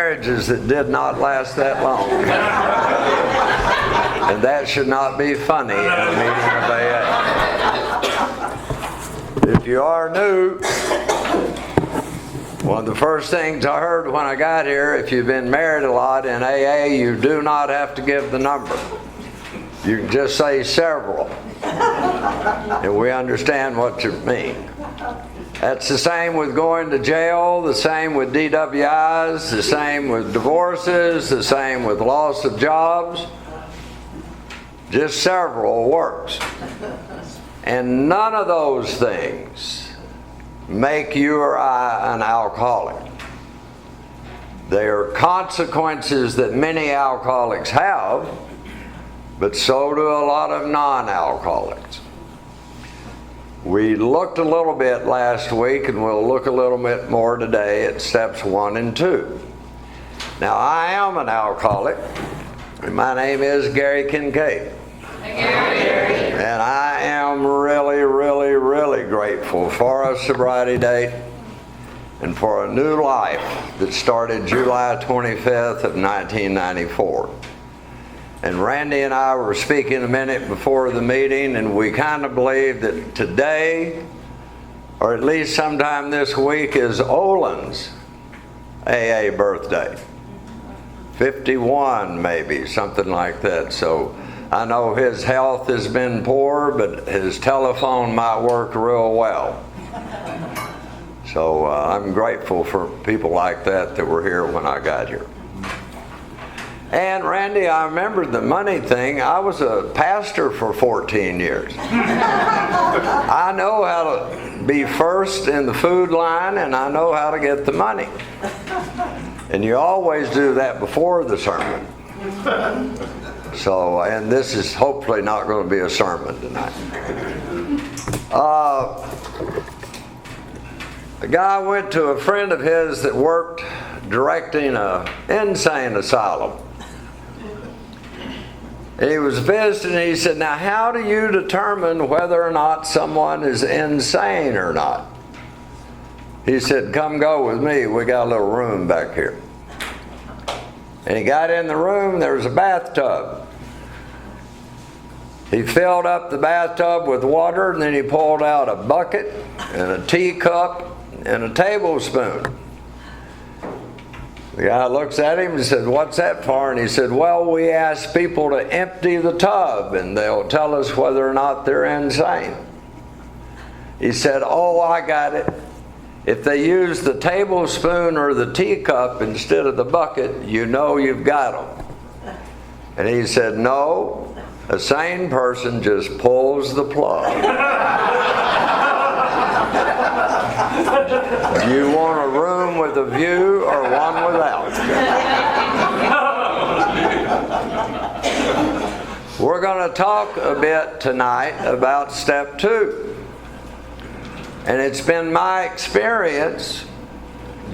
marriages that did not last that long. And that should not be funny in a meeting of AA. If you are new, one of the first things I heard when I got here, if you've been married a lot in AA, you do not have to give the number. You can just say several. And we understand what you mean. That's the same with going to jail, the same with DWIs, the same with divorces, the same with loss of jobs. Just several works. And none of those things make you or I an alcoholic. They are consequences that many alcoholics have, but so do a lot of non-alcoholics. We looked a little bit last week, and we'll look a little bit more today at steps 1 and 2. Now, I am an alcoholic, and my name is Gary Kincaid. Gary. And I am really, really, really grateful for a sobriety date and for a new life that started July 25th of 1994. And Randy and I were speaking a minute before the meeting, and we kind of believe that today, or at least sometime this week, is Olin's AA birthday. 51 maybe, something like that. So I know his health has been poor, but his telephone might work real well. So I'm grateful for people like that were here when I got here. And Randy, I remember the money thing. I was a pastor for 14 years. I know how to be first in the food line, and I know how to get the money. And you always do that before the sermon. So, and this is hopefully not going to be a sermon tonight. A guy went to a friend of his that worked directing an insane asylum. And he was visiting, and he said, "Now, how do you determine whether or not someone is insane or not?" He said, "Come go with me. We got a little room back here." And he got in the room. There was a bathtub. He filled up the bathtub with water, and then he pulled out a bucket and a teacup and a tablespoon. The guy looks at him and said, "What's that for?" And he said, "Well, we ask people to empty the tub, and they'll tell us whether or not they're insane." He said, "Oh, I got it. If they use the tablespoon or the teacup instead of the bucket, you know you've got them." And he said, "No, a sane person just pulls the plug." You want a room with a view or one without? We're going to talk a bit tonight about step 2. And it's been my experience,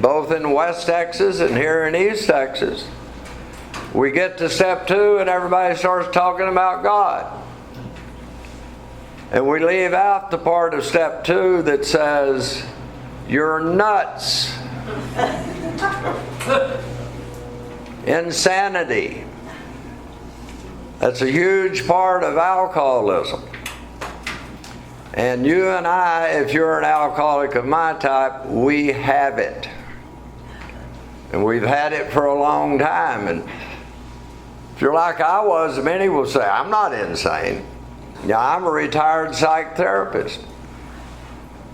both in West Texas and here in East Texas, we get to step 2 and everybody starts talking about God. And we leave out the part of step 2 that says, "You're nuts." Insanity. That's a huge part of alcoholism. And you and I, if you're an alcoholic of my type, we have it. And we've had it for a long time. And if you're like I was, many will say, "I'm not insane. Yeah, I'm a retired psychotherapist."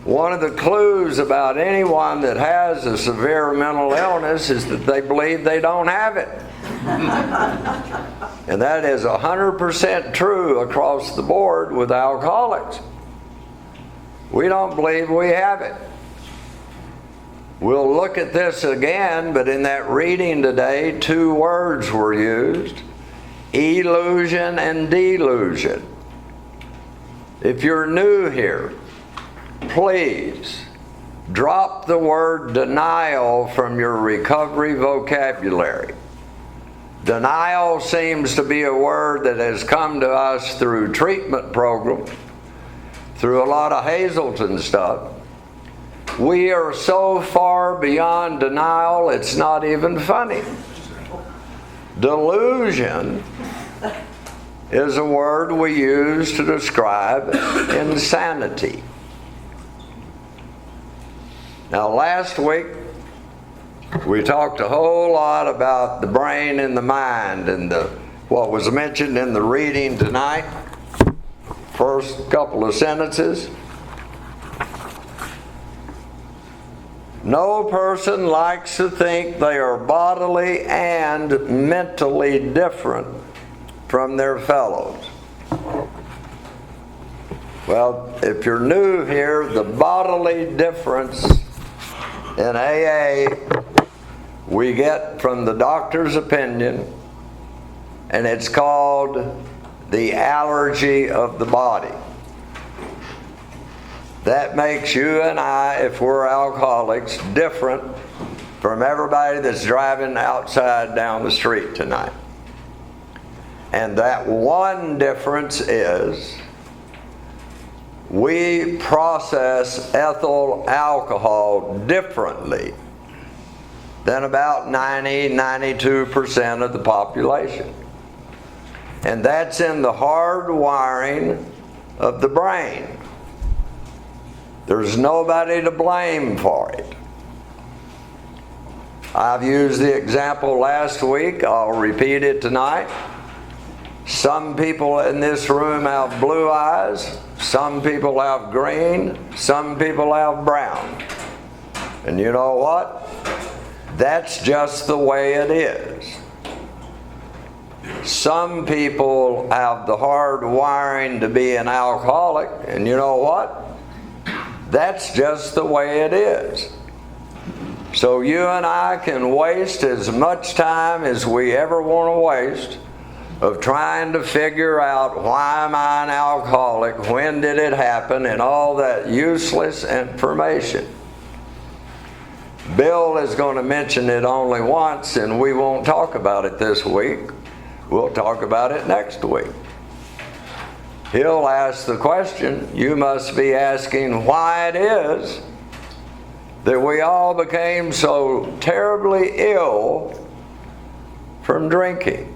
One of the clues about anyone that has a severe mental illness is that they believe they don't have it. And that is 100% true across the board with alcoholics. We don't believe we have it. We'll look at this again, but in that reading today, 2 words were used: illusion and delusion. If you're new here, please drop the word denial from your recovery vocabulary. Denial seems to be a word that has come to us through treatment programs, through a lot of Hazelton stuff. We are so far beyond denial, it's not even funny. Delusion is a word we use to describe insanity. Now, last week, we talked a whole lot about the brain and the mind and what was mentioned in the reading tonight. First couple of sentences. No person likes to think they are bodily and mentally different from their fellows. Well, if you're new here, the bodily difference in AA we get from the doctor's opinion, and it's called the allergy of the body. That makes you and I, if we're alcoholics, different from everybody that's driving outside down the street tonight. And that one difference is we process ethyl alcohol differently than about 92% of the population. And that's in the hard wiring of the brain. There's nobody to blame for it. I've used the example last week. I'll repeat it tonight. Some people in this room have blue eyes. Some people have green. Some people have brown. And you know what? That's just the way it is. Some people have the hard wiring to be an alcoholic. And you know what? That's just the way it is. So you and I can waste as much time as we ever want to waste of trying to figure out, why am I an alcoholic, when did it happen, and all that useless information. Bill is going to mention it only once, and we won't talk about it this week. We'll talk about it next week. He'll ask the question you must be asking, why it is that we all became so terribly ill from drinking.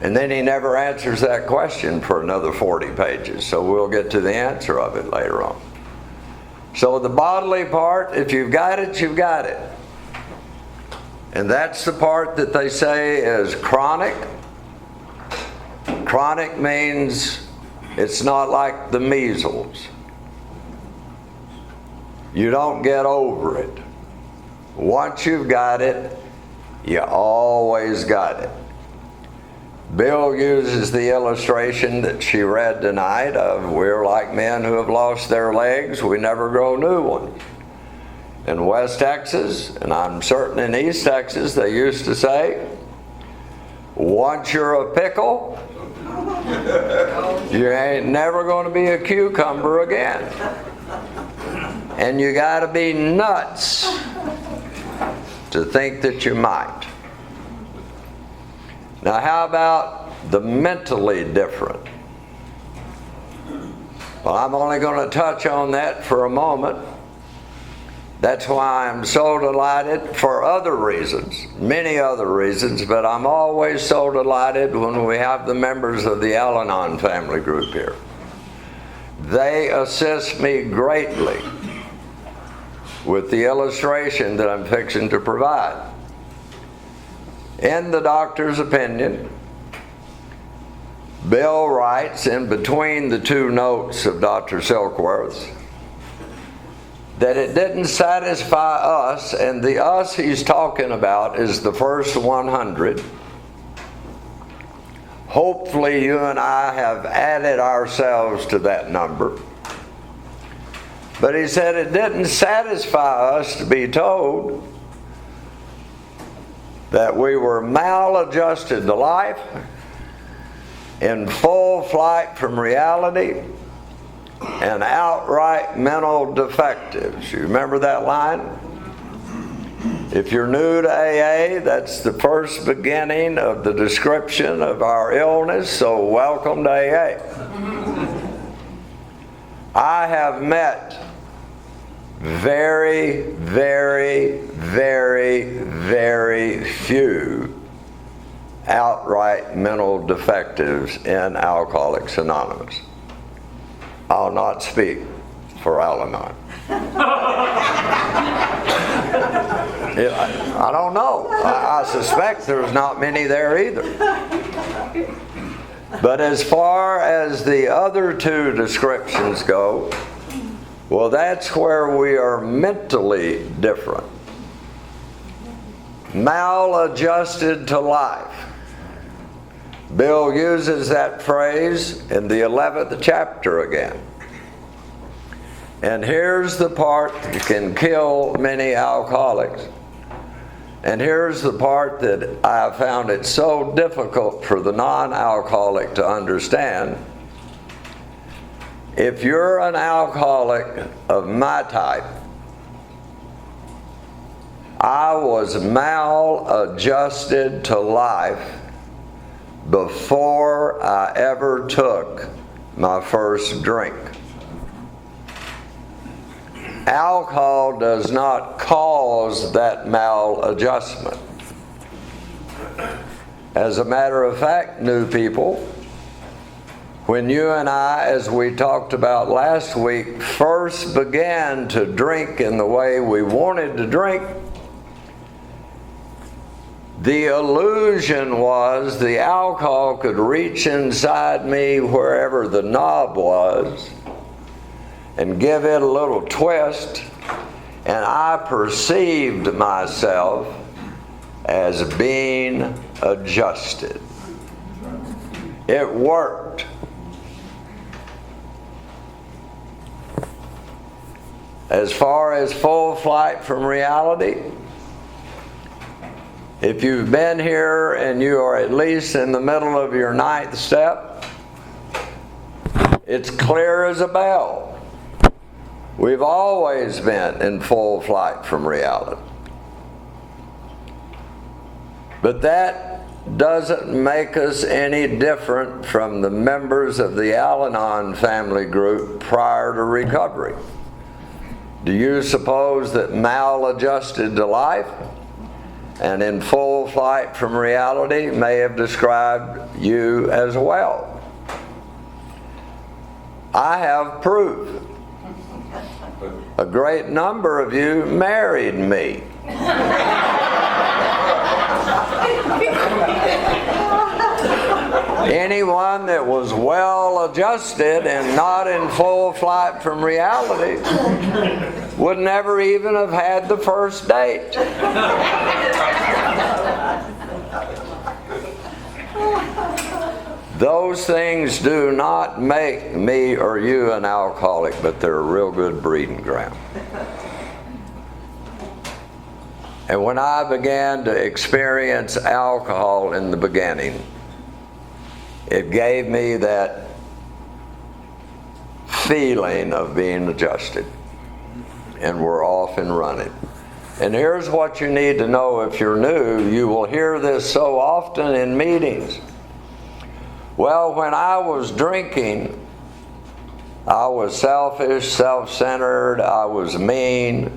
And then he never answers that question for another 40 pages, so we'll get to the answer of it later on. So the bodily part, if you've got it, you've got it. And that's the part that they say is chronic. Chronic means it's not like the measles. You don't get over it. Once you've got it, you always got it. Bill uses the illustration that she read tonight of we're like men who have lost their legs, we never grow new ones. In West Texas, and I'm certain in East Texas, they used to say, once you're a pickle, you ain't never going to be a cucumber again. And you got to be nuts to think that you might. Now, how about the mentally different? Well, I'm only going to touch on that for a moment. That's why I'm so delighted for other reasons, many other reasons, but I'm always so delighted when we have the members of the Al-Anon family group here. They assist me greatly with the illustration that I'm fixing to provide. In the doctor's opinion, Bill writes in between the two notes of Dr. Silkworth's that it didn't satisfy us, and the us he's talking about is the first 100. Hopefully you and I have added ourselves to that number. But he said it didn't satisfy us to be told that we were maladjusted to life, in full flight from reality, and outright mental defectives. You remember that line? If you're new to AA, that's the first beginning of the description of our illness, so welcome to AA. I have met very, very, very, very few outright mental defectives in Alcoholics Anonymous. I'll not speak for Al-Anon. I don't know. I suspect there's not many there either. But as far as the other two descriptions go, well, that's where we are mentally different. Maladjusted to life. Bill uses that phrase in the 11th chapter again. And here's the part that can kill many alcoholics. And here's the part that I found it so difficult for the non-alcoholic to understand. If you're an alcoholic of my type, I was maladjusted to life before I ever took my first drink. Alcohol does not cause that maladjustment. As a matter of fact, new people, when you and I, as we talked about last week, first began to drink in the way we wanted to drink, the illusion was the alcohol could reach inside me wherever the knob was and give it a little twist, and I perceived myself as being adjusted. It worked. As far as full flight from reality, if you've been here and you are at least in the middle of your 9th step, it's clear as a bell. We've always been in full flight from reality. But that doesn't make us any different from the members of the Al-Anon family group prior to recovery. Do you suppose that maladjusted to life and in full flight from reality may have described you as well? I have proof. A great number of you married me. Anyone that was well adjusted and not in full flight from reality would never even have had the first date. Those things do not make me or you an alcoholic, but they're a real good breeding ground. And when I began to experience alcohol in the beginning, it gave me that feeling of being adjusted. And we're off and running. And here's what you need to know if you're new. You will hear this so often in meetings. Well, when I was drinking, I was selfish, self-centered, I was mean.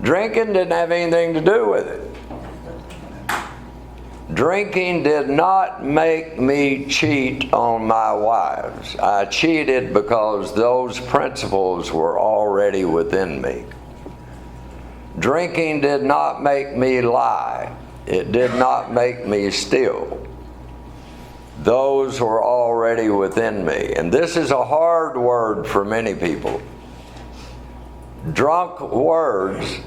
Drinking didn't have anything to do with it. Drinking did not make me cheat on my wives. I cheated because those principles were already within me. Drinking did not make me lie. It did not make me steal. Those were already within me. And this is a hard word for many people. Drunk words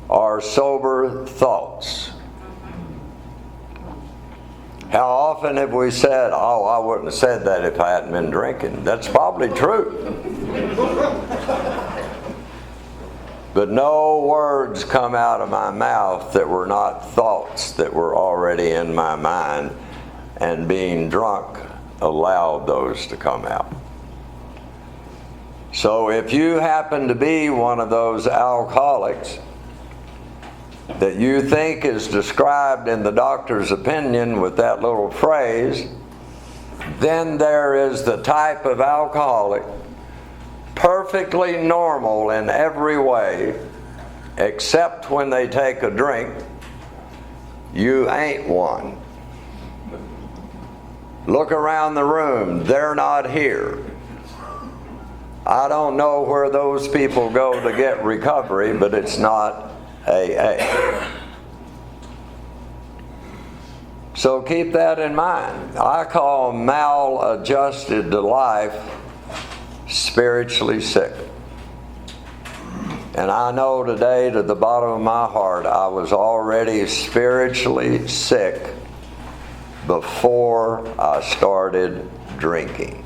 are sober thoughts. How often have we said, oh, I wouldn't have said that if I hadn't been drinking? That's probably true. But no words come out of my mouth that were not thoughts that were already in my mind, and being drunk allowed those to come out. So if you happen to be one of those alcoholics that you think is described in the doctor's opinion with that little phrase, then there is the type of alcoholic perfectly normal in every way, except when they take a drink, you ain't one. Look around the room, they're not here. I don't know where those people go to get recovery, but it's not AA. So keep that in mind. I call maladjusted to life spiritually sick. And I know today, to the bottom of my heart, I was already spiritually sick before I started drinking.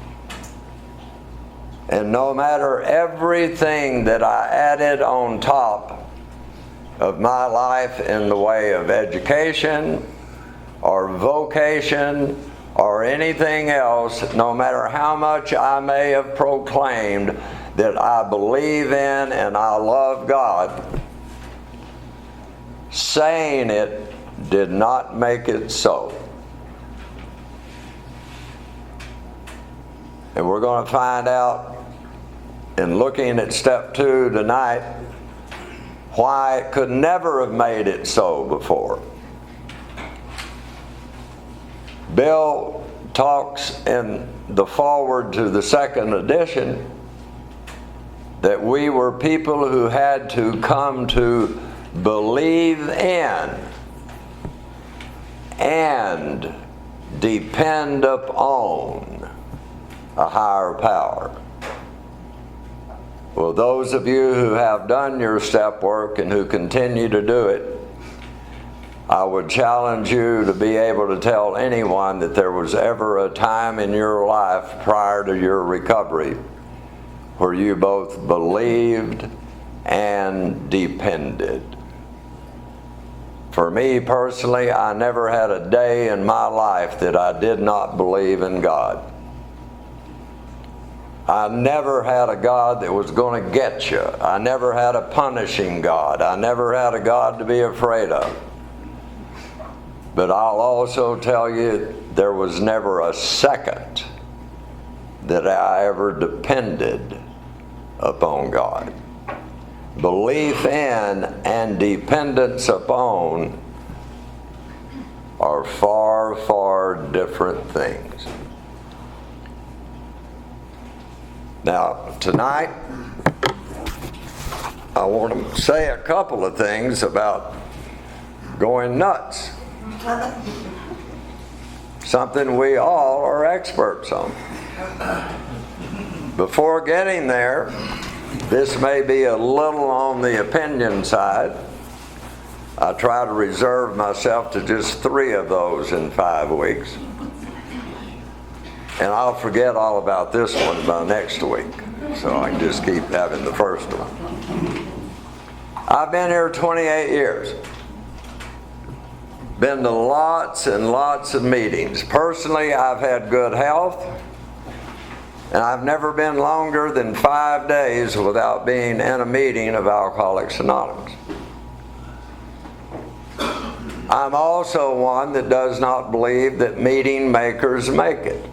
And no matter everything that I added on top of my life in the way of education or vocation or anything else, no matter how much I may have proclaimed that I believe in and I love God, saying it did not make it so. And we're going to find out in looking at step 2 tonight why it could never have made it so before. Bill talks in the foreword to the second edition that we were people who had to come to believe in and depend upon a higher power. Well, those of you who have done your step work and who continue to do it, I would challenge you to be able to tell anyone that there was ever a time in your life prior to your recovery where you both believed and depended. For me personally, I never had a day in my life that I did not believe in God. I never had a God that was going to get you. I never had a punishing God. I never had a God to be afraid of. But I'll also tell you, there was never a second that I ever depended upon God. Belief in and dependence upon are far, far different things. Now, tonight, I want to say a couple of things about going nuts. Something we all are experts on. Before getting there, this may be a little on the opinion side. I try to reserve myself to just 3 of those in 5 weeks. And I'll forget all about this one by next week, so I can just keep having the first one. I've been here 28 years. Been to lots and lots of meetings. Personally, I've had good health, and I've never been longer than 5 days without being in a meeting of Alcoholics Anonymous. I'm also one that does not believe that meeting makers make it.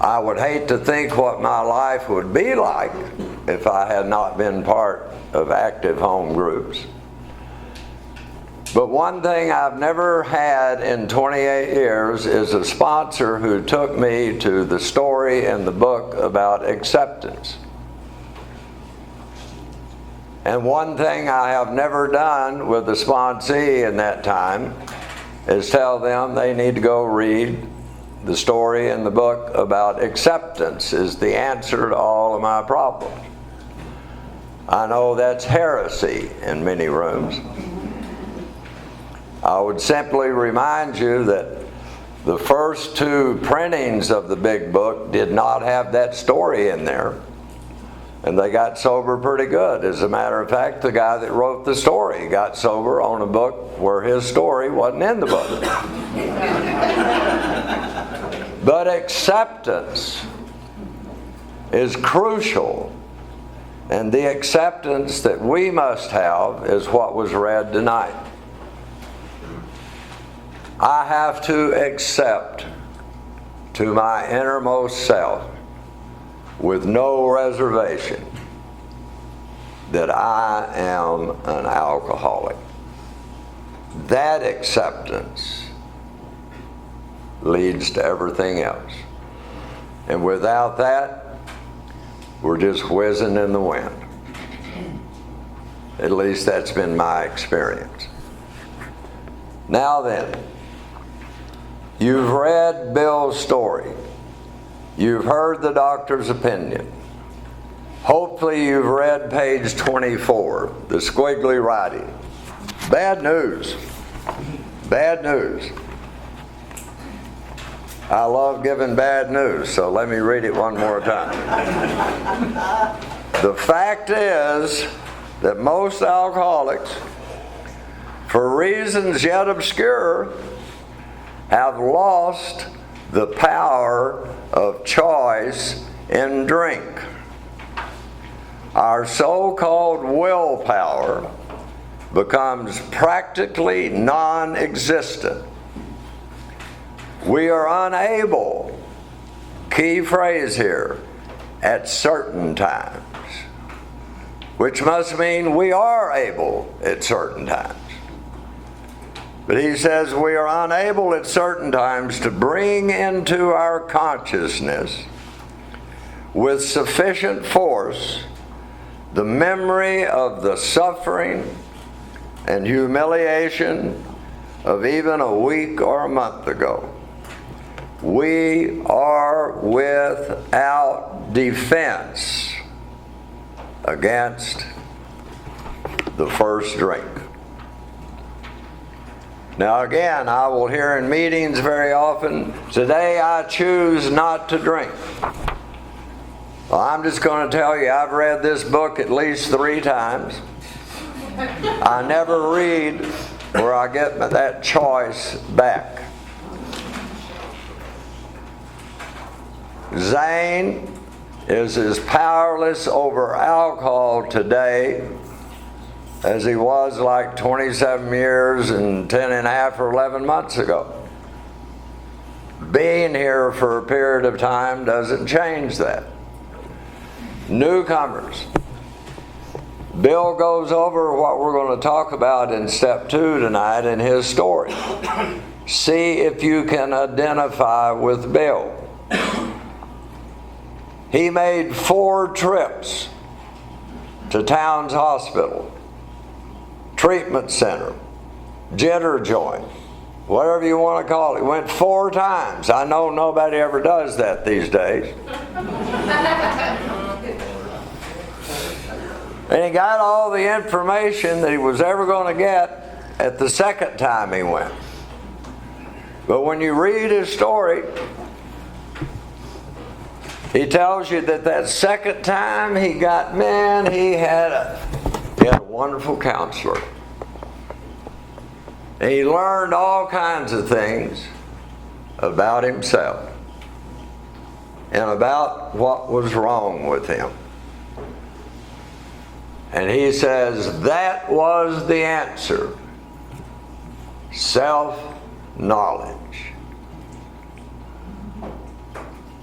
I would hate to think what my life would be like if I had not been part of active home groups. But one thing I've never had in 28 years is a sponsor who took me to the story in the book about acceptance. And one thing I have never done with the sponsee in that time is tell them they need to go read the story in the book about acceptance is the answer to all of my problems. I know that's heresy in many rooms. I would simply remind you that the first 2 printings of the big book did not have that story in there. And they got sober pretty good. As a matter of fact, the guy that wrote the story got sober on a book where his story wasn't in the book. But acceptance is crucial. And the acceptance that we must have is what was read tonight. I have to accept to my innermost self with no reservation that I am an alcoholic. That acceptance leads to everything else. And without that, we're just whizzing in the wind. At least that's been my experience. Now then, you've read Bill's story. You've heard the doctor's opinion. Hopefully you've read page 24, the squiggly writing. Bad news. Bad news. I love giving bad news, so let me read it one more time. The fact is that most alcoholics, for reasons yet obscure, have lost the power of choice in drink. Our so-called willpower becomes practically non-existent. We are unable, key phrase here, at certain times, which must mean we are able at certain times. But he says we are unable at certain times to bring into our consciousness with sufficient force the memory of the suffering and humiliation of even a week or a month ago. We are without defense against the first drink. Now again, I will hear in meetings very often, today I choose not to drink. Well, I'm just going to tell you, I've read this book at least 3 times. I never read where I get that choice back. Zane is as powerless over alcohol today as he was like 27 years and 10 and a half or 11 months ago. Being here for a period of time doesn't change that. Newcomers. Bill goes over what we're going to talk about in step 2 tonight in his story. See if you can identify with Bill. He made 4 trips to Towns Hospital, treatment center, jitter joint, whatever you want to call it. He went 4 times. I know nobody ever does that these days. And he got all the information that he was ever going to get at the second time he went. But when you read his story, he tells you that second time he got, he had a wonderful counselor. And he learned all kinds of things about himself and about what was wrong with him. And he says that was the answer. Self-knowledge.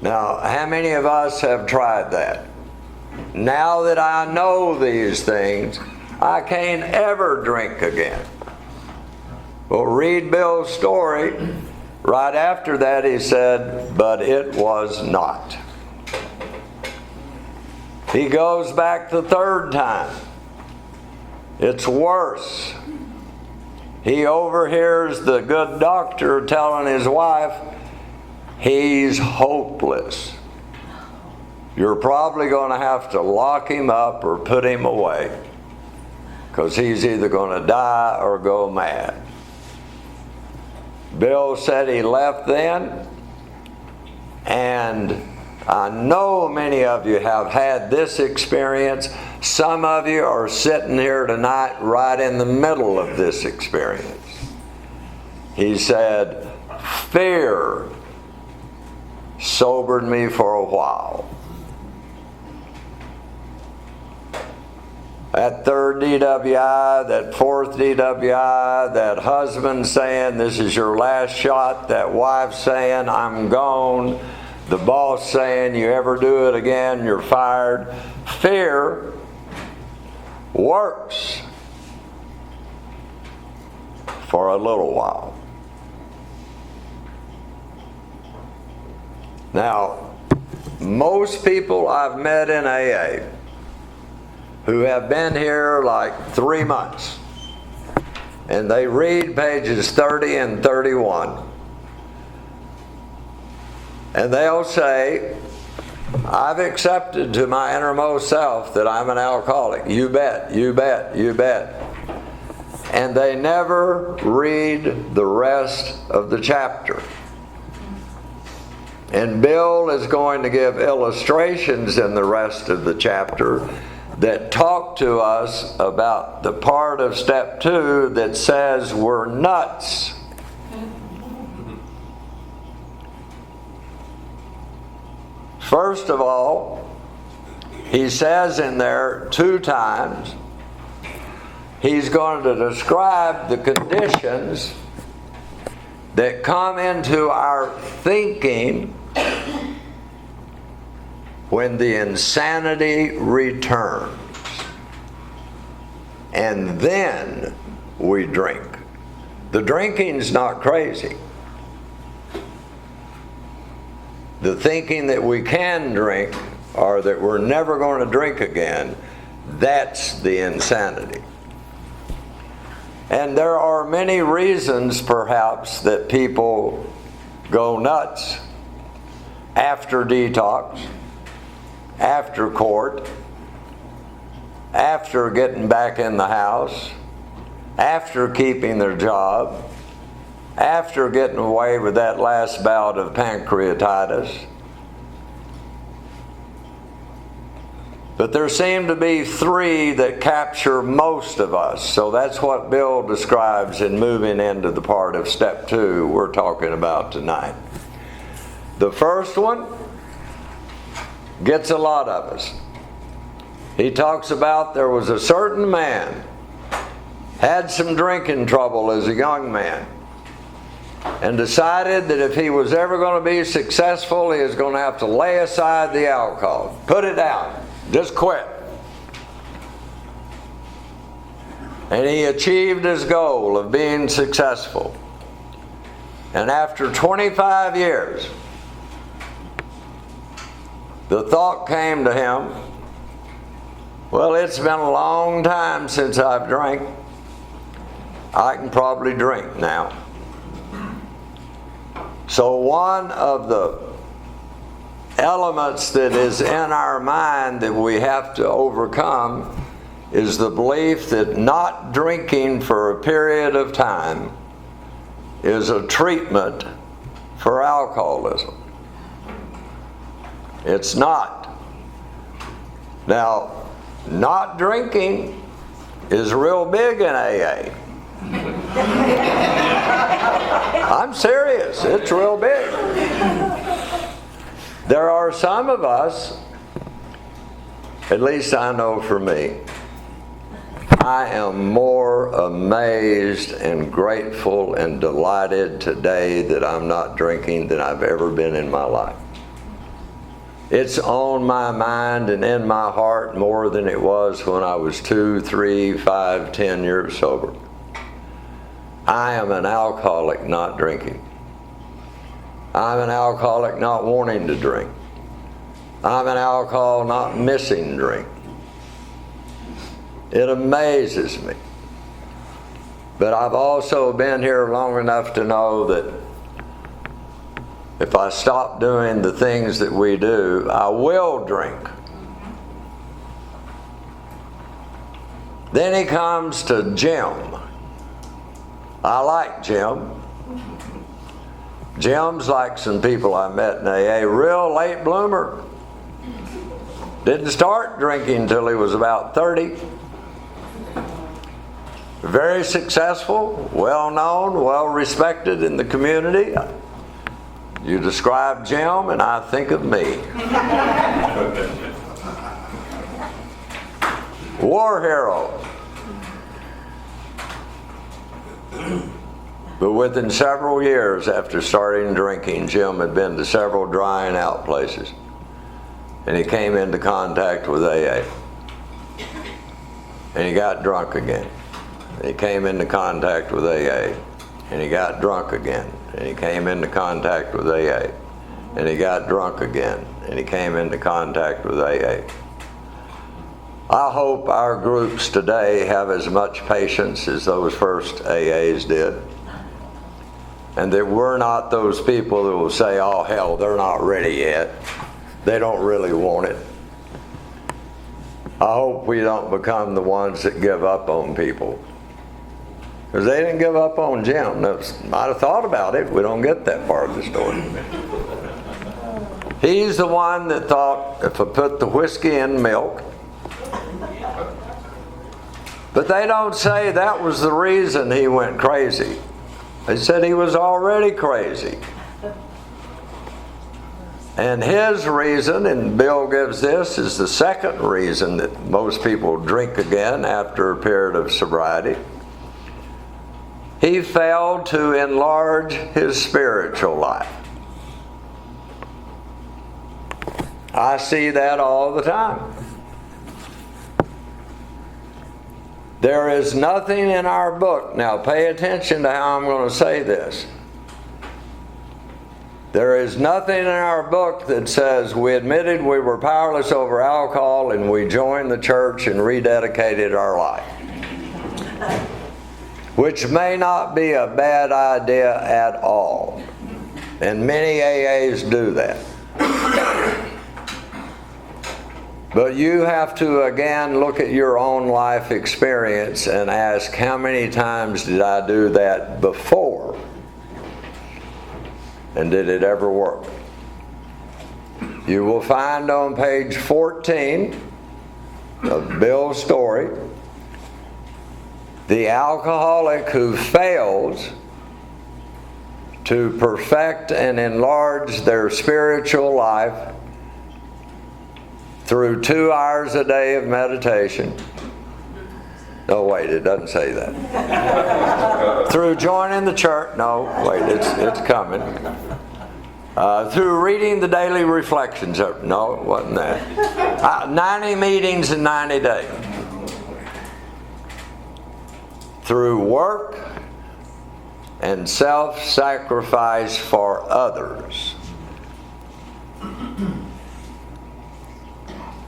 Now, how many of us have tried that? Now that I know these things, I can't ever drink again. Well, read Bill's story. Right after that, he said, but it was not. He goes back the 3rd time. It's worse. He overhears the good doctor telling his wife, he's hopeless. You're probably going to have to lock him up or put him away, because he's either going to die or go mad. Bill said he left then, and I know many of you have had this experience. Some of you are sitting here tonight right in the middle of this experience. He said, fear sobered me for a while. That 3rd DWI, that 4th DWI, that husband saying, this is your last shot, that wife saying, I'm gone, the boss saying, you ever do it again, you're fired. Fear works for a little while. Now, most people I've met in AA who have been here like 3 months, and they read pages 30 and 31, and they'll say, I've accepted to my innermost self that I'm an alcoholic. You bet, you bet, you bet. And they never read the rest of the chapter. And Bill is going to give illustrations in the rest of the chapter that talk to us about the part of step 2 that says we're nuts. First of all, he says in there 2 times, he's going to describe the conditions that come into our thinking when the insanity returns. And then we drink. The drinking's not crazy. The thinking that we can drink or that we're never going to drink again, that's the insanity. And there are many reasons, perhaps, that people go nuts after detox, after court, after getting back in the house, after keeping their job, after getting away with that last bout of pancreatitis. But there seem to be 3 that capture most of us. So that's what Bill describes in moving into the part of step 2 we're talking about tonight. The first one gets a lot of us. He talks about there was a certain man, had some drinking trouble as a young man, and decided that if he was ever going to be successful, he was going to have to lay aside the alcohol. Put it down. Just quit. And he achieved his goal of being successful. And after 25 years, the thought came to him, well, it's been a long time since I've drank. I can probably drink now. So one of the elements that is in our mind that we have to overcome is the belief that not drinking for a period of time is a treatment for alcoholism. It's not. Now, not drinking is real big in AA. I'm serious. It's real big. There are some of us, at least I know for me, I am more amazed and grateful and delighted today that I'm not drinking than I've ever been in my life. It's on my mind and in my heart more than it was when I was 2, 3, 5, 10 years sober. I am an alcoholic not drinking. I'm an alcoholic not wanting to drink. I'm an alcoholic not missing drink. It amazes me. But I've also been here long enough to know that if I stop doing the things that we do, I will drink. Then he comes to Jim. I like Jim. Jim's like some people I met in AA, real late bloomer. Didn't start drinking until he was about 30. Very successful, well known, well respected in the community. You describe Jim and I think of me. War hero. But within several years after starting drinking, Jim had been to several drying out places. And he came into contact with AA. And he got drunk again. And he came into contact with AA. And he got drunk again. And he came into contact with AA. And he got drunk again. And he came into contact with AA. I hope our groups today have as much patience as those first AAs did. And that we're not those people that will say, oh hell, they're not ready yet. They don't really want it. I hope we don't become the ones that give up on people. Because they didn't give up on Jim. Might have thought about it. We don't get that part of the story. He's the one that thought, if I put the whiskey in milk. But they don't say that was the reason he went crazy. They said he was already crazy. And his reason, and Bill gives this, is the second reason that most people drink again after a period of sobriety. He failed to enlarge his spiritual life. I see that all the time. There is nothing in our book. Now pay attention to how I'm going to say this. There is nothing in our book that says we admitted we were powerless over alcohol and we joined the church and rededicated our life. Which may not be a bad idea at all. And many AAs do that. But you have to again look at your own life experience and ask, how many times did I do that before? And did it ever work? You will find on page 14 of Bill's story, the alcoholic who fails to perfect and enlarge their spiritual life through 2 hours a day of meditation. No, wait, it doesn't say that. Through joining the church. No, wait, it's coming. Through reading the daily reflections. No, it wasn't that. 90 meetings in 90 days. Through work and self-sacrifice for others.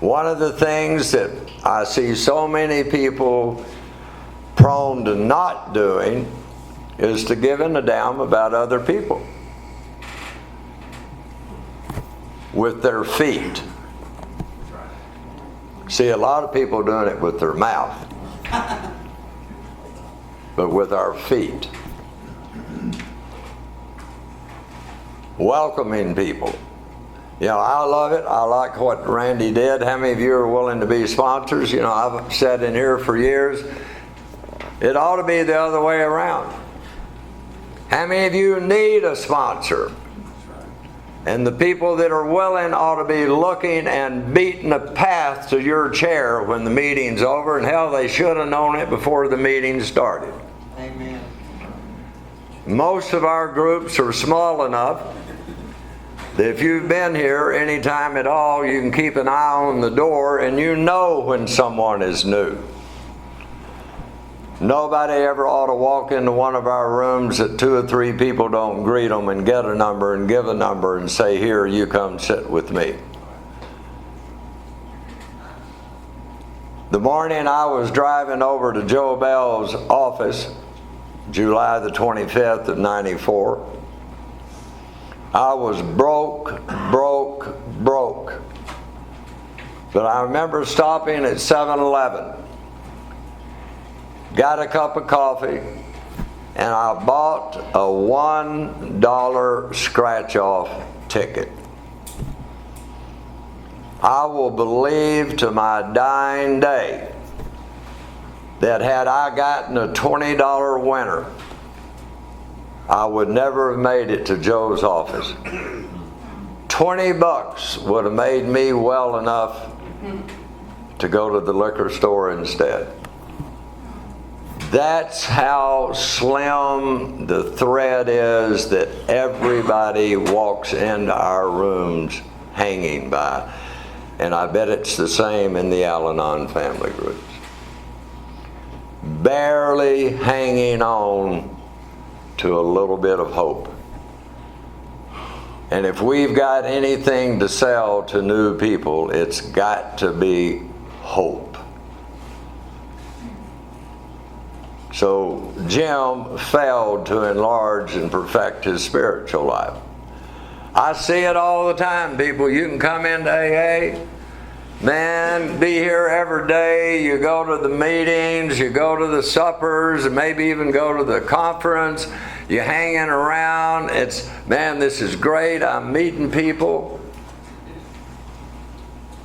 One of the things that I see so many people prone to not doing is to giving a damn about other people with their feet. See, a lot of people doing it with their mouth, but with our feet. Welcoming people. You know, I love it. I like what Randy did. How many of you are willing to be sponsors? You know, I've said in here for years, it ought to be the other way around. How many of you need a sponsor? And the people that are willing ought to be looking and beating a path to your chair when the meeting's over. And hell, they should have known it before the meeting started. Amen. Most of our groups are small enough that if you've been here any time at all, you can keep an eye on the door and you know when someone is new. Nobody ever ought to walk into one of our rooms that 2 or 3 people don't greet them and get a number and give a number and say, here, you come sit with me. The morning I was driving over to Joe Bell's office, July the 25th of 94, I was broke. But I remember stopping at 7-Eleven, got a cup of coffee, and I bought a $1 scratch-off ticket. I will believe to my dying day that had I gotten a $20 winner, I would never have made it to Joe's office. $20 would have made me well enough to go to the liquor store instead. That's how slim the thread is that everybody walks into our rooms hanging by. And I bet it's the same in the Al-Anon family groups. Barely hanging on to a little bit of hope. And if we've got anything to sell to new people, it's got to be hope. So Jim failed to enlarge and perfect his spiritual life. I see it all the time, people. You can come into AA, man, be here every day. You go to the meetings, you go to the suppers, and maybe even go to the conference. You're hanging around. It's, man, this is great. I'm meeting people.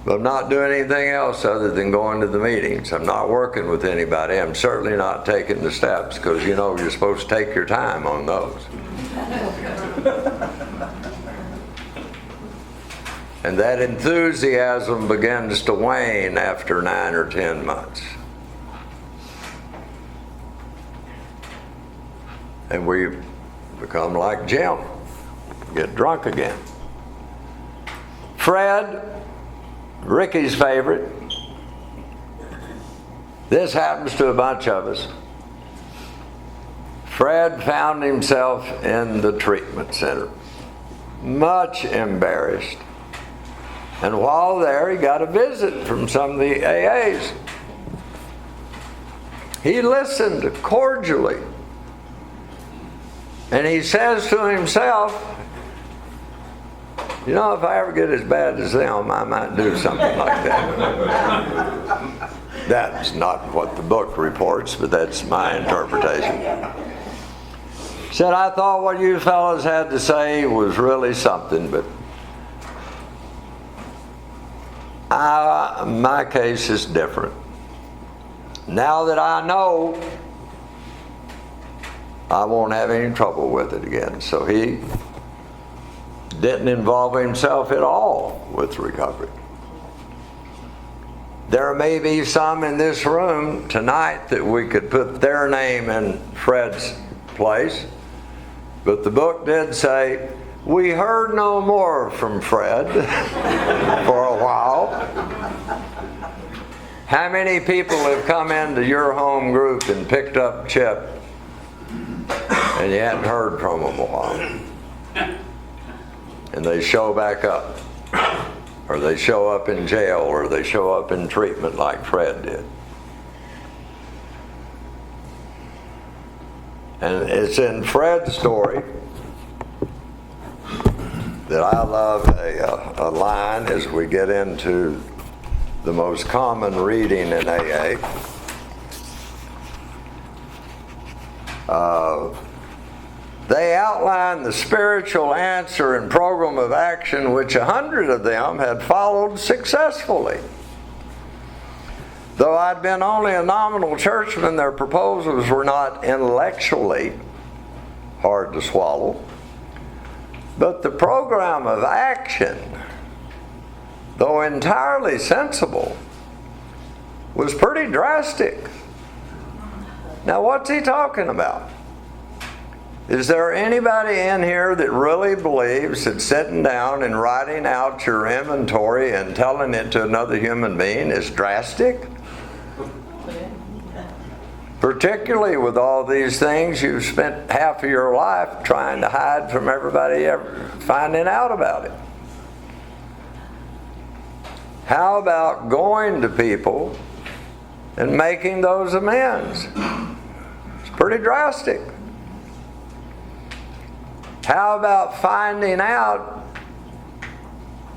But I'm not doing anything else other than going to the meetings. I'm not working with anybody. I'm certainly not taking the steps, because you know you're supposed to take your time on those. And that enthusiasm begins to wane after 9 or 10 months. And we become like Jim, get drunk again. Fred, Ricky's favorite. This happens to a bunch of us. Fred found himself in the treatment center, much embarrassed. And while there, he got a visit from some of the AAs. He listened cordially. And he says to himself, you know, if I ever get as bad as them, I might do something like that. That's not what the book reports, but that's my interpretation. Said, I thought what you fellas had to say was really something, but my case is different. Now that I know, I won't have any trouble with it again. So he didn't involve himself at all with recovery. There may be some in this room tonight that we could put their name in Fred's place, but the book did say, we heard no more from Fred for a while. How many people have come into your home group and picked up Chip and you hadn't heard from them a while? And they show back up, or they show up in jail, or they show up in treatment like Fred did. And it's in Fred's story that I love a line as we get into the most common reading in AA. They outlined the spiritual answer and program of action which 100 of them had followed successfully. Though I'd been only a nominal churchman, their proposals were not intellectually hard to swallow. But the program of action, though entirely sensible, was pretty drastic. Now, what's he talking about? Is there anybody in here that really believes that sitting down and writing out your inventory and telling it to another human being is drastic? Particularly with all these things you've spent half of your life trying to hide from everybody ever finding out about it. How about going to people and making those amends? It's pretty drastic. How about finding out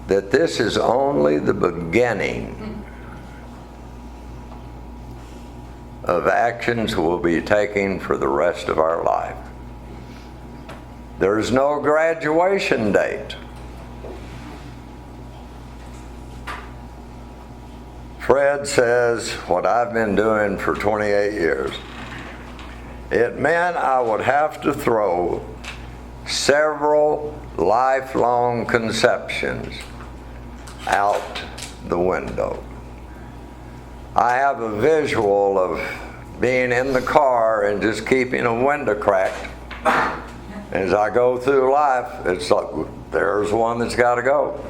that this is only the beginning of actions we'll be taking for the rest of our life? There's no graduation date. Fred says, what I've been doing for 28 years, it meant I would have to throw several lifelong conceptions out the window. I have a visual of being in the car and just keeping a window cracked. As I go through life, it's like, there's one that's got to go.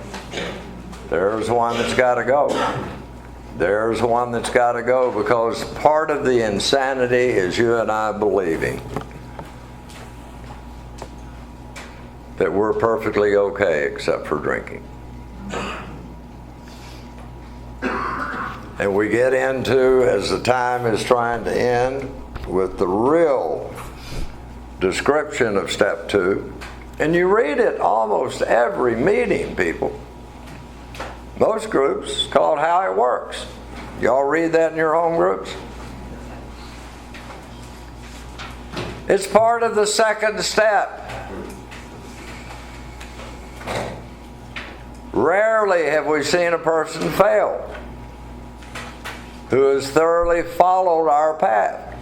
There's one that's got to go. There's one that's got to go, because part of the insanity is you and I believing that we're perfectly okay except for drinking. And we get into, as the time is trying to end, with the real description of step 2. And you read it almost every meeting, people. Most groups call it How It Works. Y'all read that in your home groups? It's part of the second step. Rarely have we seen a person fail who has thoroughly followed our path.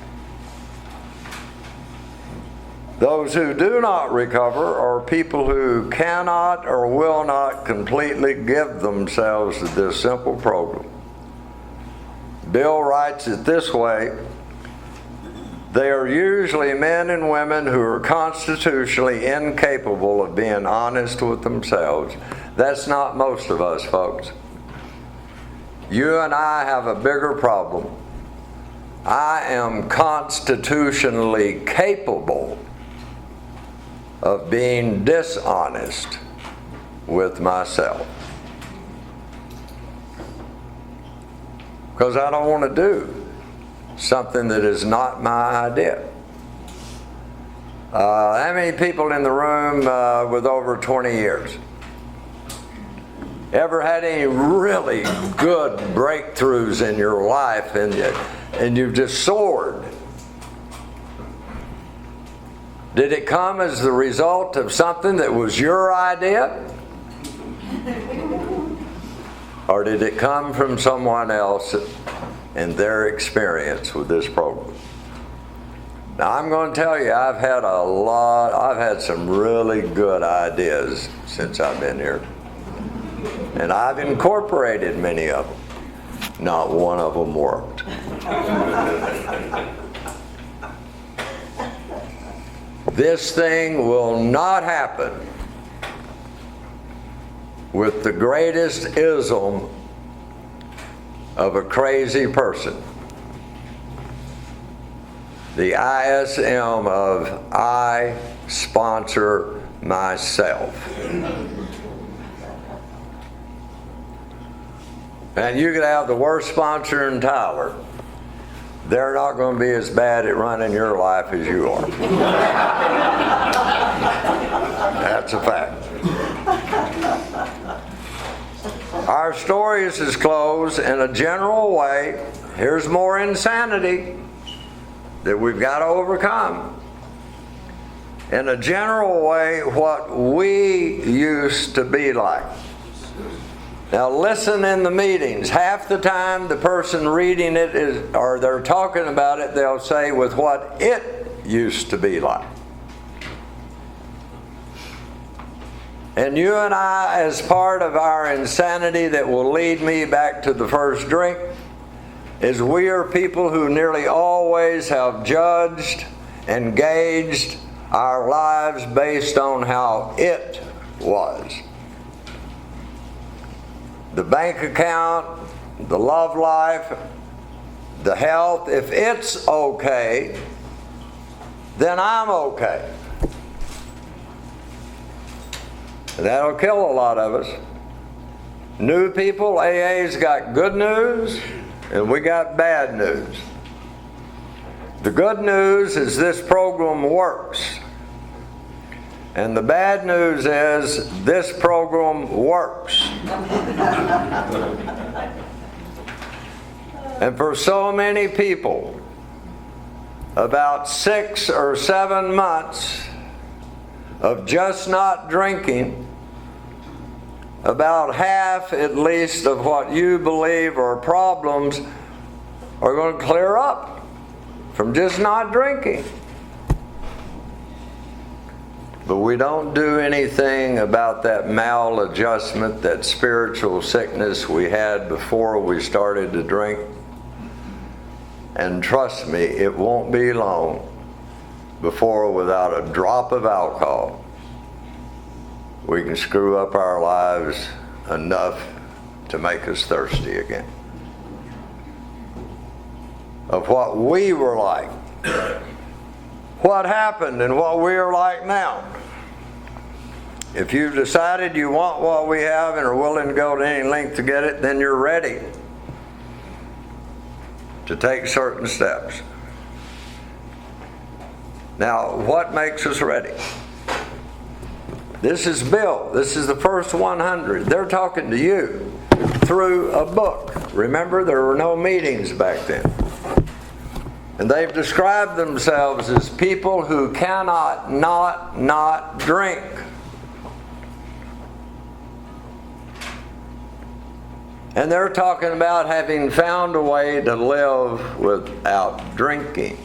Those who do not recover are people who cannot or will not completely give themselves to this simple program. Bill writes it this way: they are usually men and women who are constitutionally incapable of being honest with themselves. That's not most of us, folks. You and I have a bigger problem. I am constitutionally capable of being dishonest with myself, because I don't want to do something that is not my idea. How many people in the room with over 20 years? Ever had any really good breakthroughs in your life and you've just soared? Did it come as the result of something that was your idea? Or did it come from someone else and their experience with this program? Now, I'm going to tell you, I've had some really good ideas since I've been here. And I've incorporated many of them. Not one of them worked. This thing will not happen with the greatest ism of a crazy person. The ISM of I sponsor myself. And you could have the worst sponsor in Tyler. They're not going to be as bad at running your life as you are. That's a fact. Our story is as closed in a general way. Here's more insanity that we've got to overcome. In a general way, what we used to be like. Now listen in the meetings. Half the time the person reading it is, or they're talking about it, they'll say with what it used to be like. And you and I, as part of our insanity that will lead me back to the first drink, is we are people who nearly always have judged and gauged our lives based on how it was. The bank account, the love life, the health, if it's okay, then I'm okay. That'll kill a lot of us. New people, AA's got good news and we got bad news. The good news is this program works. And the bad news is this program works. And for so many people, about 6 or 7 months of just not drinking, about half at least of what you believe are problems are going to clear up from just not drinking. But we don't do anything about that maladjustment, that spiritual sickness we had before we started to drink. and trust me, it won't be long before, without a drop of alcohol, we can screw up our lives enough to make us thirsty again. Of what we were like, what happened, and what we are like now. If you've decided you want what we have and are willing to go to any length to get it, then you're ready to take certain steps. Now, what makes us ready? This is Bill. This is the first 100. They're talking to you through a book. Remember, there were no meetings back then. And they've described themselves as people who cannot not drink. And they're talking about having found a way to live without drinking.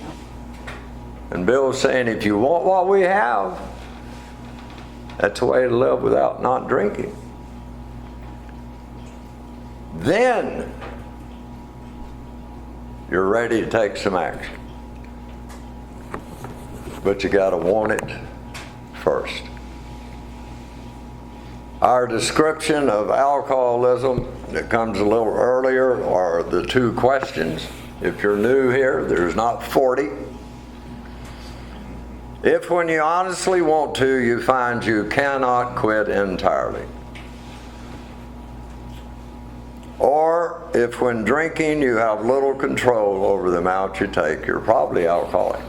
And Bill's saying, if you want what we have, that's a way to live without not drinking. Then you're ready to take some action. But you got to want it first. Our description of alcoholism that comes a little earlier are the two questions. If you're new here, there's not 40. If when you honestly want to, you find you cannot quit entirely. Or if when drinking you have little control over the amount you take, you're probably alcoholic.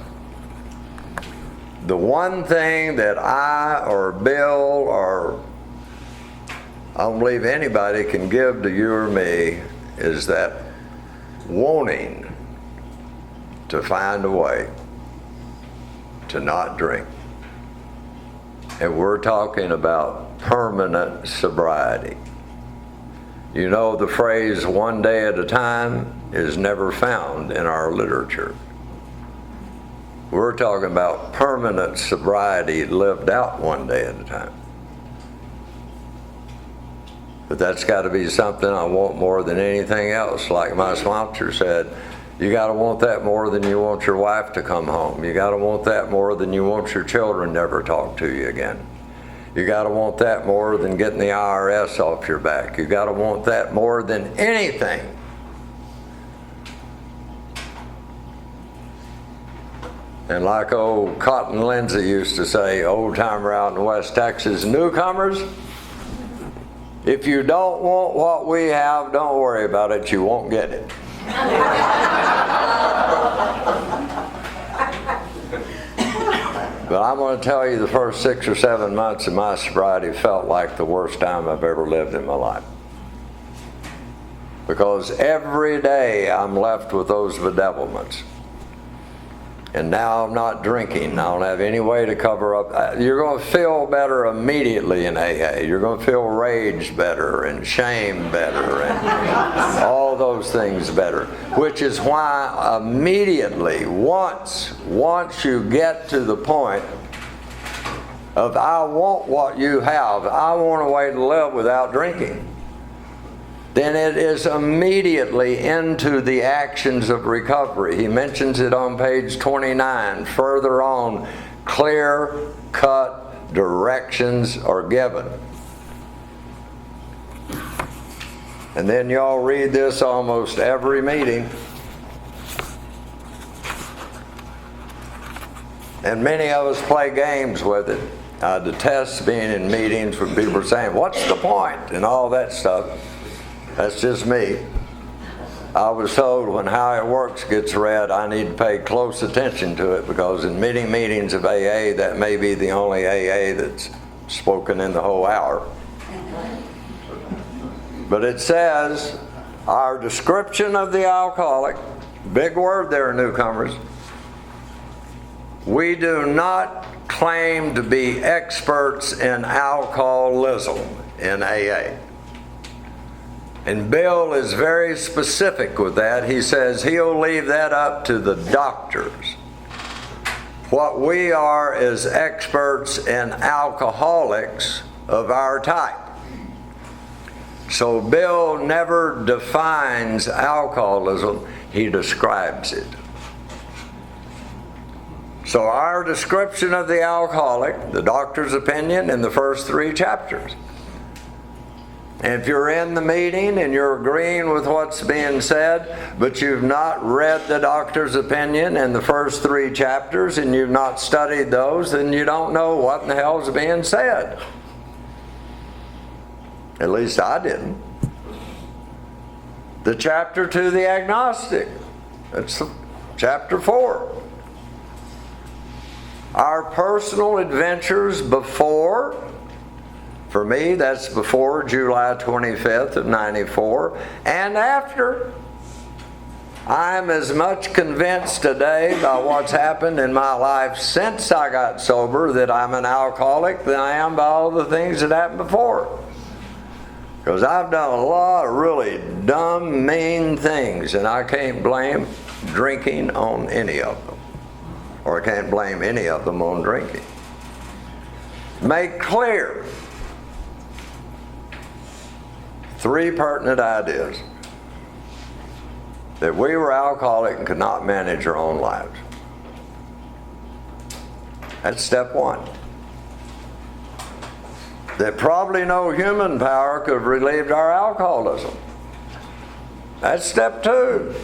The one thing that I or Bill or I don't believe anybody can give to you or me is that wanting to find a way to not drink. And we're talking about permanent sobriety. You know, the phrase one day at a time is never found in our literature. We're talking about permanent sobriety lived out one day at a time. But that's got to be something I want more than anything else. Like my sponsor said, you got to want that more than you want your wife to come home. You got to want that more than you want your children never talk to you again. You got to want that more than getting the IRS off your back. You got to want that more than anything. And like old Cotton Lindsay used to say, old timer out in West Texas, newcomers, if you don't want what we have, don't worry about it. You won't get it. But I'm going to tell you, the first 6 or 7 months of my sobriety felt like the worst time I've ever lived in my life. Because every day I'm left with those bedevilments. And now I'm not drinking. I don't have any way to cover up. You're going to feel better immediately in AA. You're going to feel rage better and shame better and all those things better. Which is why immediately, once you get to the point of I want what you have, I want a way to live without drinking, then it is immediately into the actions of recovery. He mentions it on page 29. Further on, clear-cut directions are given. And then y'all read this almost every meeting. And many of us play games with it. I detest being in meetings when people are saying, what's the point? And all that stuff. That's just me. I was told when How It Works gets read, I need to pay close attention to it, because in many meetings of AA, that may be the only AA that's spoken in the whole hour. But it says, our description of the alcoholic, big word there, newcomers, we do not claim to be experts in alcoholism in AA. And Bill is very specific with that. He says he'll leave that up to the doctors. What we are is experts in alcoholics of our type. So Bill never defines alcoholism. he describes it. So our description of the alcoholic, the doctor's opinion in the first 3 chapters. And if you're in the meeting and you're agreeing with what's being said, but you've not read the doctor's opinion in the first 3 chapters and you've not studied those, then you don't know what in the hell is being said. At least I didn't. The chapter to the agnostic. That's chapter 4. Our personal adventures before, for me that's before July 25th of 94, and after. I'm as much convinced today by what's happened in my life since I got sober that I'm an alcoholic than I am by all the things that happened before. Because I've done a lot of really dumb, mean things, and I can't blame drinking on any of them. Or I can't blame any of them on drinking. Make clear 3 pertinent ideas. That we were alcoholic and could not manage our own lives. That's step 1. That probably no human power could have relieved our alcoholism. That's step 2.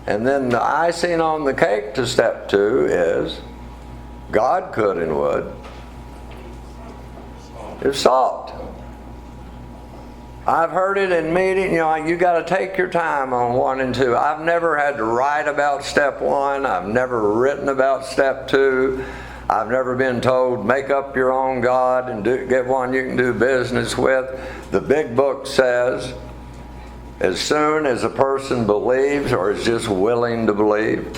And then the icing on the cake to step 2 is God could and would if salt. I've heard it in meetings, you got to take your time on 1 and 2. I've never had to write about step 1. I've never written about step 2. I've never been told, make up your own God and get one you can do business with. The big book says, as soon as a person believes or is just willing to believe,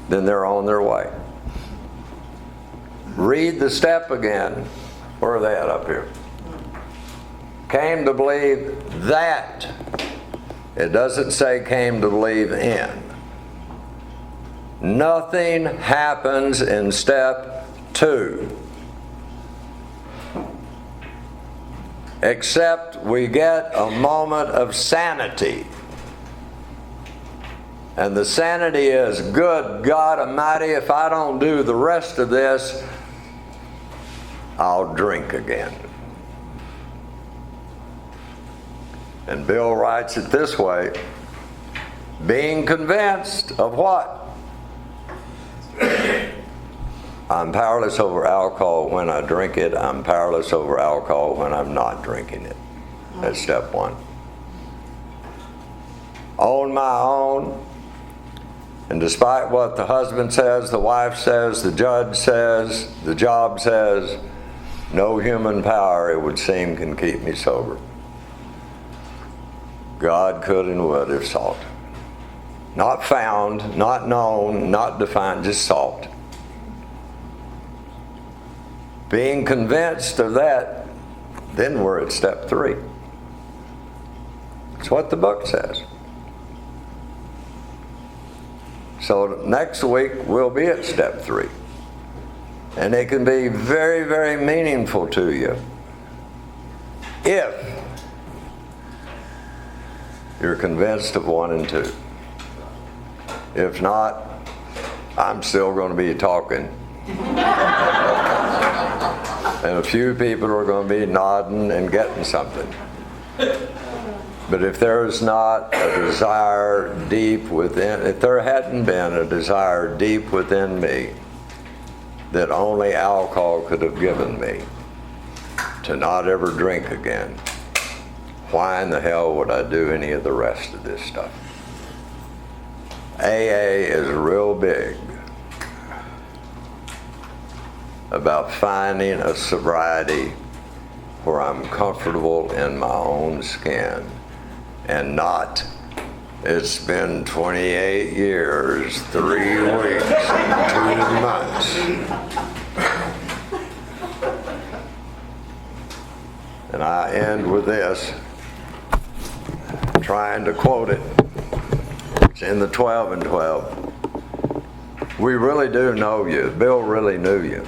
then they're on their way. Read the step again. Where are they at up here? Came to believe that. It doesn't say came to believe in. Nothing happens in step 2 except we get a moment of sanity. And the sanity is, good God Almighty, if I don't do the rest of this, I'll drink again. And Bill writes it this way, being convinced of what? I'm powerless over alcohol when I drink it. I'm powerless over alcohol when I'm not drinking it. That's step 1. On my own, and despite what the husband says, the wife says, the judge says, the job says, no human power, it would seem, can keep me sober. God could and would if sought. Not found, not known, not defined, just sought. Being convinced of that, then we're at step 3. It's what the book says. So next week we'll be at step 3. And it can be very, very meaningful to you if you're convinced of 1 and 2. If not, I'm still going to be talking. And a few people are going to be nodding and getting something. But if there's not a desire deep within, if there hadn't been a desire deep within me that only alcohol could have given me to not ever drink again, why in the hell would I do any of the rest of this stuff? AA is real big about finding a sobriety where I'm comfortable in my own skin and not, it's been 28 years, 3 weeks, and 2 months. And I end with this, trying to quote it. It's in the 12 and 12. We really do know you. Bill really knew you.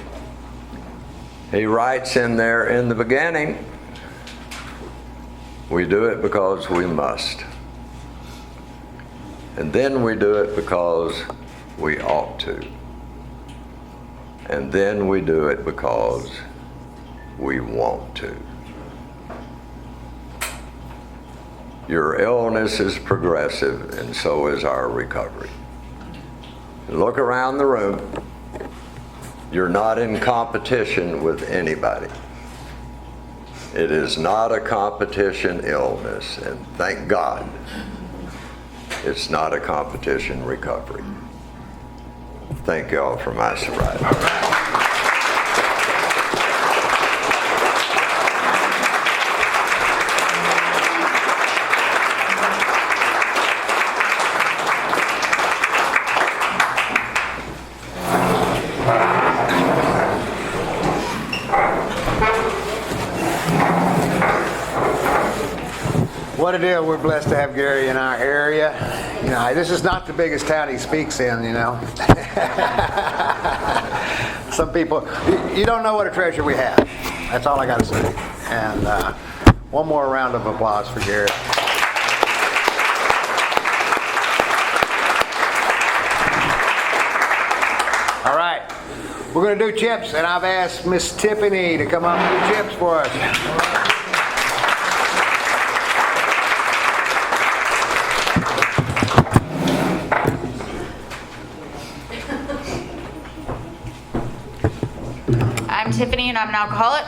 He writes in there, in the beginning, We do it because we must. And then we do it because we ought to. And then we do it because we want to. Your illness is progressive, and so is our recovery. Look around the room. You're not in competition with anybody. It is not a competition illness, and thank God it's not a competition recovery. Thank you all for my sobriety. What a deal. We're blessed to have Gary in our area. You know, this is not the biggest town he speaks in, you know. Some people, you don't know what a treasure we have. That's all I got to say. And one more round of applause for Gary. All right. We're going to do chips, and I've asked Miss Tiffany to come up and do chips for us. I'm Tiffany and I'm an alcoholic.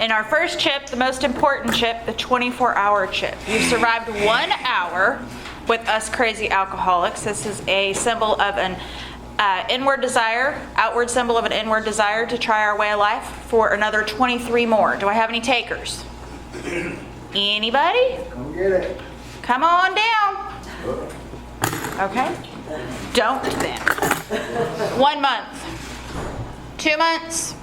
In our first chip, the most important chip, the 24-hour chip. You've survived 1 hour with us crazy alcoholics. This is a symbol of an inward desire, outward symbol of an inward desire to try our way of life for another 23 more. Do I have any takers? Anybody? Come get it. Come on down. Okay. Don't then. 1 month. 2 months,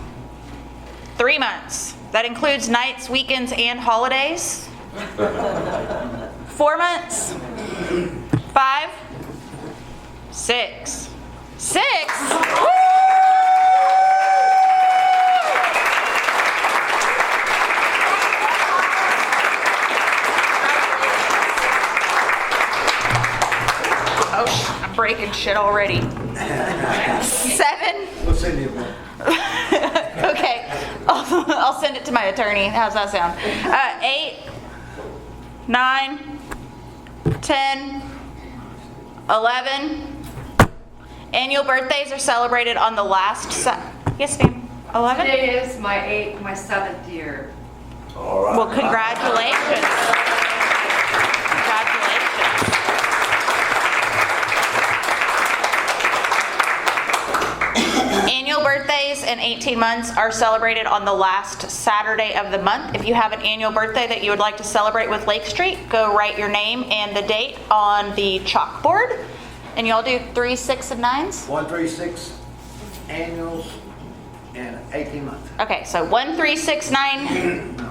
3 months. That includes nights, weekends, and holidays. 4 months, 5, 6. 6? Woo! Oh, I'm breaking shit already. 7. We'll send you one. Okay, I'll send it to my attorney. How's that sound? 8, 9, 10, 11. Annual birthdays are celebrated on the last yes, ma'am. 11? Today is my 7th year. Well, congratulations. Congratulations. Annual birthdays in 18 months are celebrated on the last Saturday of the month. If you have an annual birthday that you would like to celebrate with Lake Street, go write your name and the date on the chalkboard. And y'all do 3, 6, and 9s? 1, 3, 6 annuals and 18 months. Okay, so 1, 3, 6, 9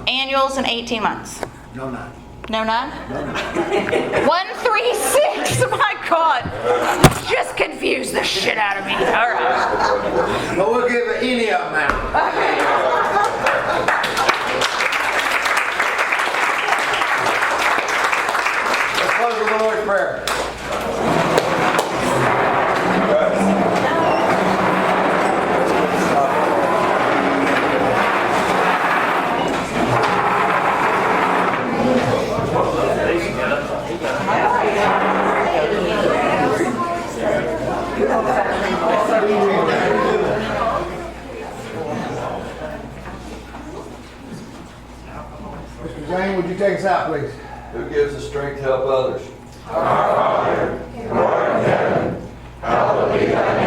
annuals and 18 months. No, 9. No, none? 1, 3, 6. My God. Just confuse the shit out of me. All right. But we'll give any of them out. Let's close with the Lord's Prayer. Mr. Jane, would you take us out, please? Who gives the strength to help others? Our Father, who art in heaven, hallowed be thy name.